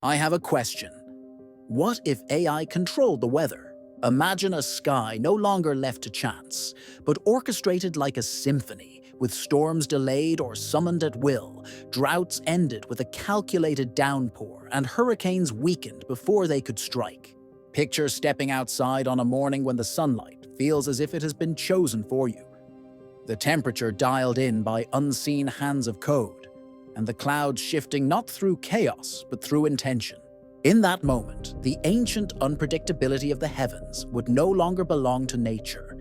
I have a question. What if AI controlled the weather? Imagine a sky no longer left to chance, but orchestrated like a symphony, with storms delayed or summoned at will, droughts ended with a calculated downpour, and hurricanes weakened before they could strike. Picture stepping outside on a morning when the sunlight feels as if it has been chosen for you. The temperature dialed in by unseen hands of code, and the clouds shifting not through chaos but through intention. In that moment, the ancient unpredictability of the heavens would no longer belong to nature.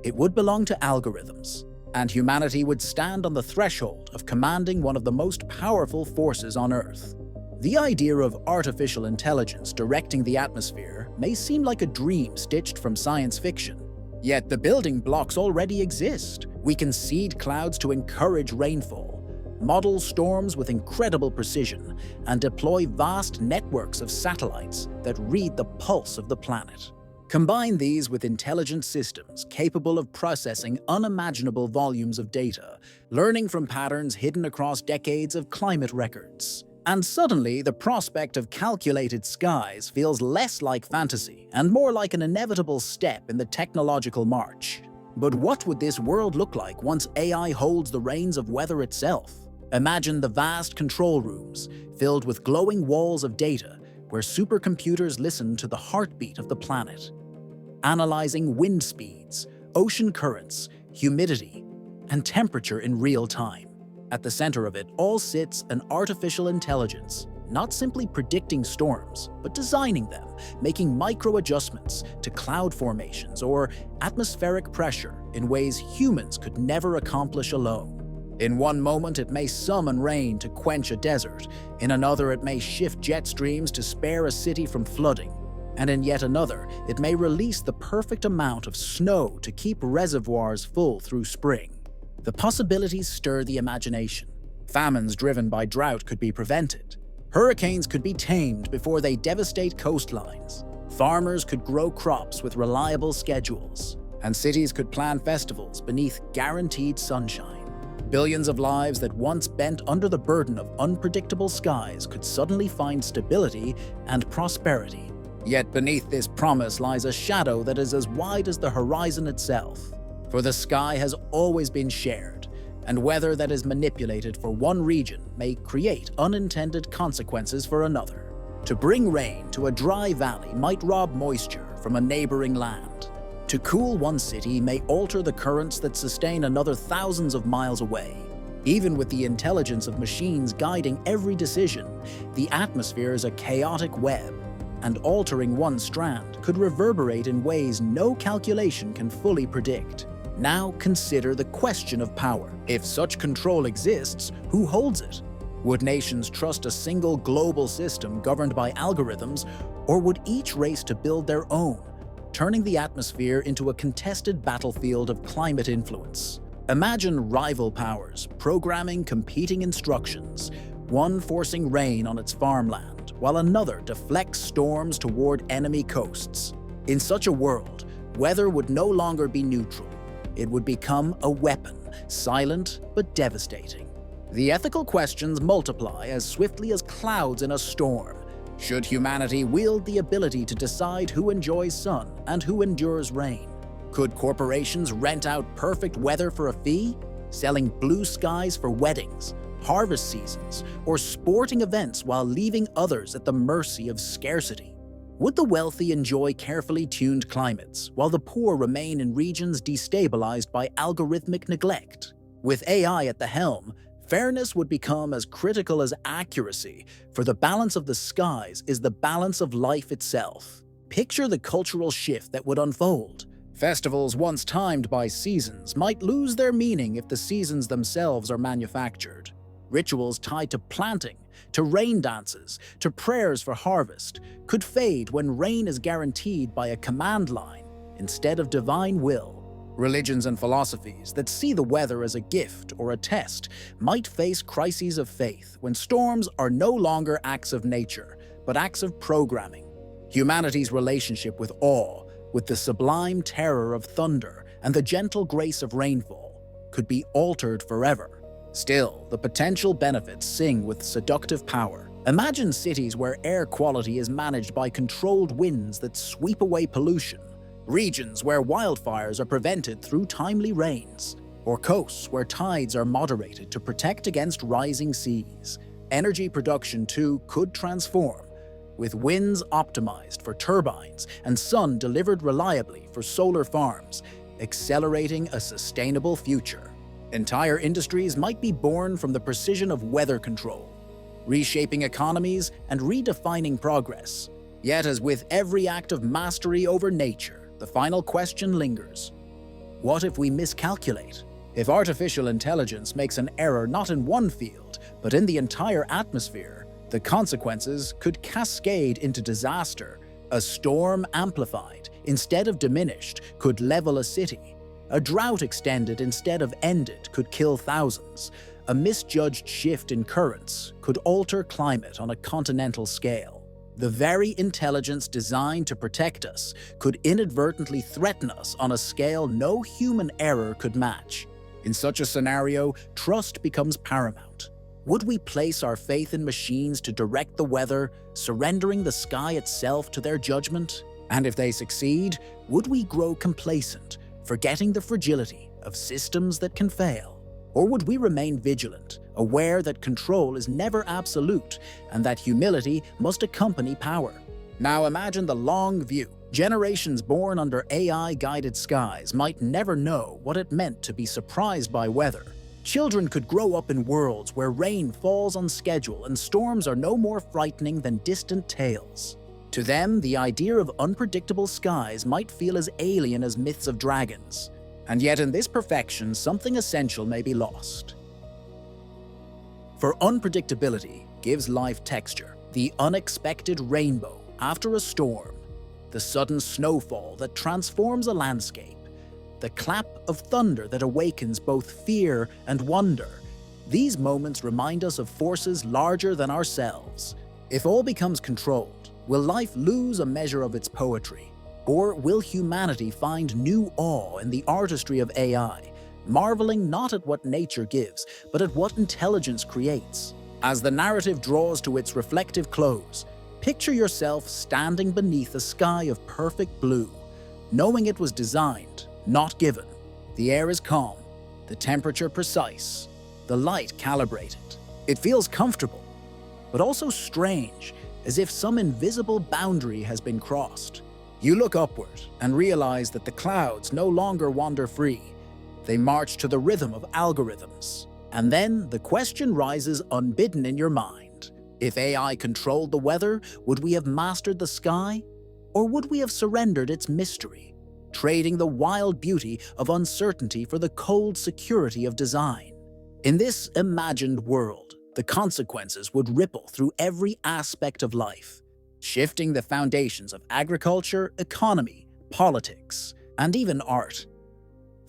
It would belong to algorithms, and humanity would stand on the threshold of commanding one of the most powerful forces on Earth. The idea of artificial intelligence directing the atmosphere may seem like a dream stitched from science fiction. Yet the building blocks already exist. We can seed clouds to encourage rainfall, model storms with incredible precision, and deploy vast networks of satellites that read the pulse of the planet. Combine these with intelligent systems capable of processing unimaginable volumes of data, learning from patterns hidden across decades of climate records. And suddenly, the prospect of calculated skies feels less like fantasy and more like an inevitable step in the technological march. But what would this world look like once AI holds the reins of weather itself? Imagine the vast control rooms, filled with glowing walls of data, where supercomputers listen to the heartbeat of the planet, analyzing wind speeds, ocean currents, humidity, and temperature in real time. At the center of it all sits an artificial intelligence, not simply predicting storms, but designing them, making micro-adjustments to cloud formations or atmospheric pressure in ways humans could never accomplish alone. In one moment, it may summon rain to quench a desert. In another, it may shift jet streams to spare a city from flooding. And in yet another, it may release the perfect amount of snow to keep reservoirs full through spring. The possibilities stir the imagination. Famines driven by drought could be prevented. Hurricanes could be tamed before they devastate coastlines. Farmers could grow crops with reliable schedules. And cities could plan festivals beneath guaranteed sunshine. Billions of lives that once bent under the burden of unpredictable skies could suddenly find stability and prosperity. Yet beneath this promise lies a shadow that is as wide as the horizon itself. For the sky has always been shared, and weather that is manipulated for one region may create unintended consequences for another. To bring rain to a dry valley might rob moisture from a neighboring land. To cool one city may alter the currents that sustain another thousands of miles away. Even with the intelligence of machines guiding every decision, the atmosphere is a chaotic web, and altering one strand could reverberate in ways no calculation can fully predict. Now consider the question of power. If such control exists, who holds it? Would nations trust a single global system governed by algorithms, or would each race to build their own, turning the atmosphere into a contested battlefield of climate influence? Imagine rival powers programming competing instructions, one forcing rain on its farmland, while another deflects storms toward enemy coasts. In such a world, weather would no longer be neutral. It would become a weapon, silent but devastating. The ethical questions multiply as swiftly as clouds in a storm. Should humanity wield the ability to decide who enjoys sun and who endures rain? Could corporations rent out perfect weather for a fee, selling blue skies for weddings, harvest seasons, or sporting events while leaving others at the mercy of scarcity? Would the wealthy enjoy carefully tuned climates, while the poor remain in regions destabilized by algorithmic neglect? With AI at the helm, fairness would become as critical as accuracy, for the balance of the skies is the balance of life itself. Picture the cultural shift that would unfold. Festivals once timed by seasons might lose their meaning if the seasons themselves are manufactured. Rituals tied to planting, to rain dances, to prayers for harvest, could fade when rain is guaranteed by a command line instead of divine will. Religions and philosophies that see the weather as a gift or a test might face crises of faith when storms are no longer acts of nature, but acts of programming. Humanity's relationship with awe, with the sublime terror of thunder and the gentle grace of rainfall, could be altered forever. Still, the potential benefits sing with seductive power. Imagine cities where air quality is managed by controlled winds that sweep away pollution, regions where wildfires are prevented through timely rains, or coasts where tides are moderated to protect against rising seas. Energy production, too, could transform, with winds optimized for turbines and sun delivered reliably for solar farms, accelerating a sustainable future. Entire industries might be born from the precision of weather control, reshaping economies and redefining progress. Yet, as with every act of mastery over nature, the final question lingers. What if we miscalculate? If artificial intelligence makes an error not in one field, but in the entire atmosphere, the consequences could cascade into disaster. A storm amplified instead of diminished could level a city. A drought extended instead of ended could kill thousands. A misjudged shift in currents could alter climate on a continental scale. The very intelligence designed to protect us could inadvertently threaten us on a scale no human error could match. In such a scenario, trust becomes paramount. Would we place our faith in machines to direct the weather, surrendering the sky itself to their judgment? And if they succeed, would we grow complacent, forgetting the fragility of systems that can fail? Or would we remain vigilant, aware that control is never absolute and that humility must accompany power? Now imagine the long view. Generations born under AI-guided skies might never know what it meant to be surprised by weather. Children could grow up in worlds where rain falls on schedule and storms are no more frightening than distant tales. To them, the idea of unpredictable skies might feel as alien as myths of dragons. And yet in this perfection, something essential may be lost. For unpredictability gives life texture, the unexpected rainbow after a storm, the sudden snowfall that transforms a landscape, the clap of thunder that awakens both fear and wonder. These moments remind us of forces larger than ourselves. If all becomes controlled, will life lose a measure of its poetry? Or will humanity find new awe in the artistry of AI, marveling not at what nature gives, but at what intelligence creates? As the narrative draws to its reflective close, picture yourself standing beneath a sky of perfect blue, knowing it was designed, not given. The air is calm, the temperature precise, the light calibrated. It feels comfortable, but also strange, as if some invisible boundary has been crossed. You look upward and realize that the clouds no longer wander free. They march to the rhythm of algorithms. And then the question rises unbidden in your mind. If AI controlled the weather, would we have mastered the sky? Or would we have surrendered its mystery, trading the wild beauty of uncertainty for the cold security of design? In this imagined world, the consequences would ripple through every aspect of life, shifting the foundations of agriculture, economy, politics, and even art.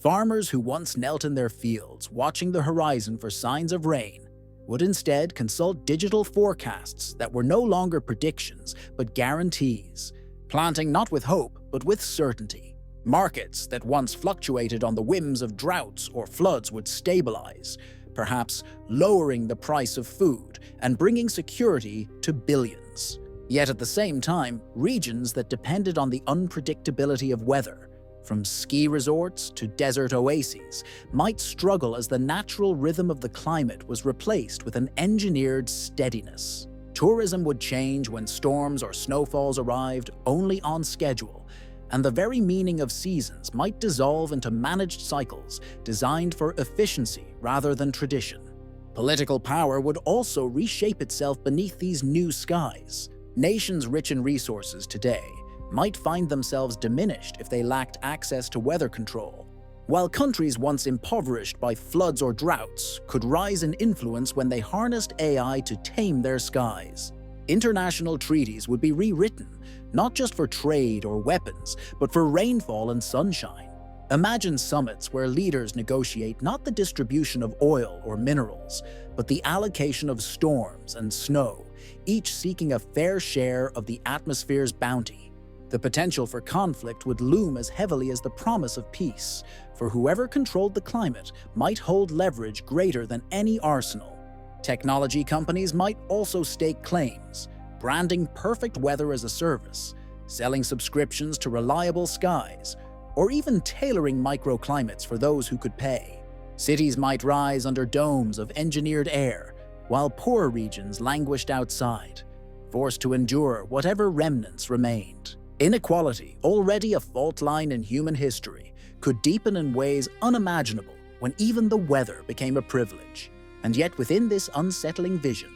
Farmers who once knelt in their fields watching the horizon for signs of rain would instead consult digital forecasts that were no longer predictions but guarantees, planting not with hope but with certainty. Markets that once fluctuated on the whims of droughts or floods would stabilize, perhaps lowering the price of food and bringing security to billions. Yet at the same time, regions that depended on the unpredictability of weather, from ski resorts to desert oases, might struggle as the natural rhythm of the climate was replaced with an engineered steadiness. Tourism would change when storms or snowfalls arrived only on schedule, and the very meaning of seasons might dissolve into managed cycles designed for efficiency rather than tradition. Political power would also reshape itself beneath these new skies. Nations rich in resources today might find themselves diminished if they lacked access to weather control, while countries once impoverished by floods or droughts could rise in influence when they harnessed AI to tame their skies. International treaties would be rewritten, not just for trade or weapons, but for rainfall and sunshine. Imagine summits where leaders negotiate not the distribution of oil or minerals, but the allocation of storms and snow, each seeking a fair share of the atmosphere's bounty. The potential for conflict would loom as heavily as the promise of peace, for whoever controlled the climate might hold leverage greater than any arsenal. Technology companies might also stake claims, branding perfect weather as a service, selling subscriptions to reliable skies, or even tailoring microclimates for those who could pay. Cities might rise under domes of engineered air, while poorer regions languished outside, forced to endure whatever remnants remained. Inequality, already a fault line in human history, could deepen in ways unimaginable when even the weather became a privilege. And yet within this unsettling vision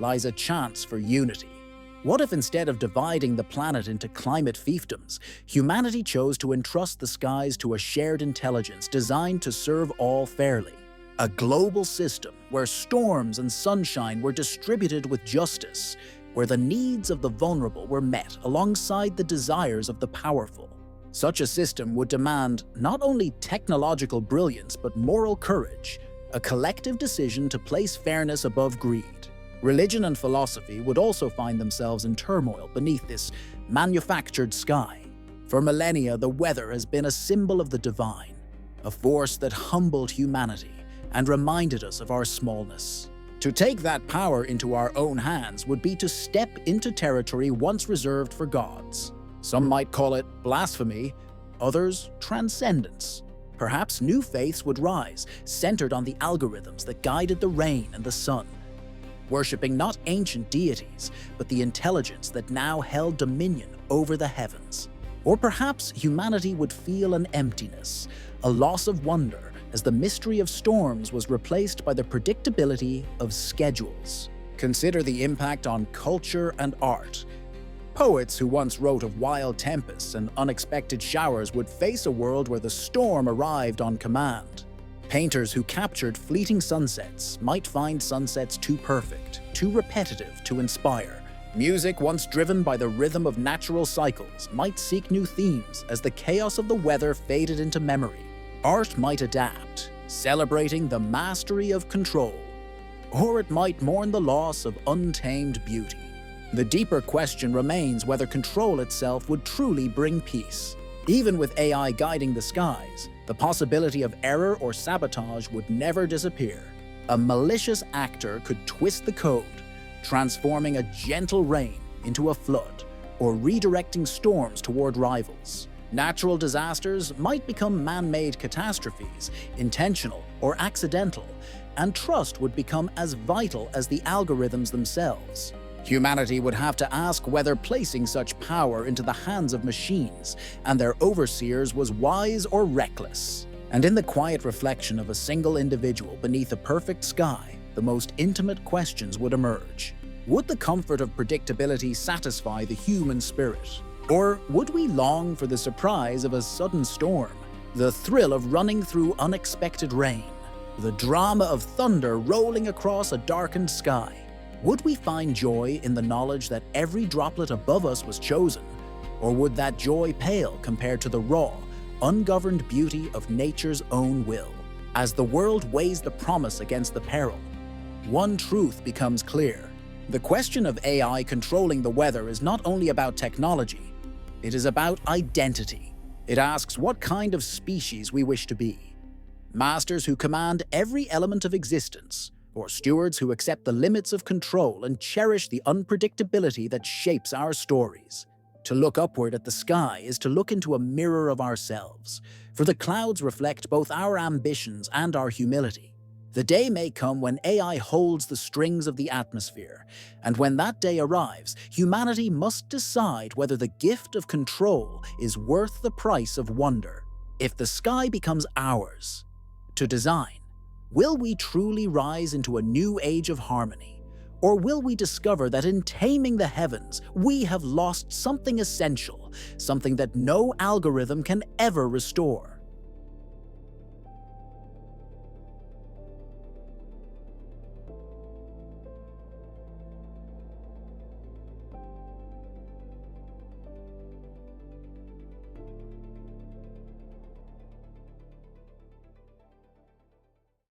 lies a chance for unity. What if instead of dividing the planet into climate fiefdoms, humanity chose to entrust the skies to a shared intelligence designed to serve all fairly? A global system where storms and sunshine were distributed with justice, where the needs of the vulnerable were met alongside the desires of the powerful. Such a system would demand not only technological brilliance but moral courage, a collective decision to place fairness above greed. Religion and philosophy would also find themselves in turmoil beneath this manufactured sky. For millennia, the weather has been a symbol of the divine, a force that humbled humanity and reminded us of our smallness. To take that power into our own hands would be to step into territory once reserved for gods. Some might call it blasphemy, others transcendence. Perhaps new faiths would rise, centered on the algorithms that guided the rain and the sun, worshipping not ancient deities, but the intelligence that now held dominion over the heavens. Or perhaps humanity would feel an emptiness, a loss of wonder, as the mystery of storms was replaced by the predictability of schedules. Consider the impact on culture and art. Poets who once wrote of wild tempests and unexpected showers would face a world where the storm arrived on command. Painters who captured fleeting sunsets might find sunsets too perfect, too repetitive to inspire. Music once driven by the rhythm of natural cycles might seek new themes as the chaos of the weather faded into memory. Art might adapt, celebrating the mastery of control, or it might mourn the loss of untamed beauty. The deeper question remains whether control itself would truly bring peace. Even with AI guiding the skies, the possibility of error or sabotage would never disappear. A malicious actor could twist the code, transforming a gentle rain into a flood, or redirecting storms toward rivals. Natural disasters might become man-made catastrophes, intentional or accidental, and trust would become as vital as the algorithms themselves. Humanity would have to ask whether placing such power into the hands of machines and their overseers was wise or reckless. And in the quiet reflection of a single individual beneath a perfect sky, the most intimate questions would emerge. Would the comfort of predictability satisfy the human spirit? Or would we long for the surprise of a sudden storm, the thrill of running through unexpected rain, the drama of thunder rolling across a darkened sky? Would we find joy in the knowledge that every droplet above us was chosen? Or would that joy pale compared to the raw, ungoverned beauty of nature's own will? As the world weighs the promise against the peril, one truth becomes clear. The question of AI controlling the weather is not only about technology, it is about identity. It asks what kind of species we wish to be. Masters who command every element of existence, or stewards who accept the limits of control and cherish the unpredictability that shapes our stories. To look upward at the sky is to look into a mirror of ourselves, for the clouds reflect both our ambitions and our humility. The day may come when AI holds the strings of the atmosphere, and when that day arrives, humanity must decide whether the gift of control is worth the price of wonder. If the sky becomes ours to design, will we truly rise into a new age of harmony? Or will we discover that in taming the heavens, we have lost something essential, something that no algorithm can ever restore?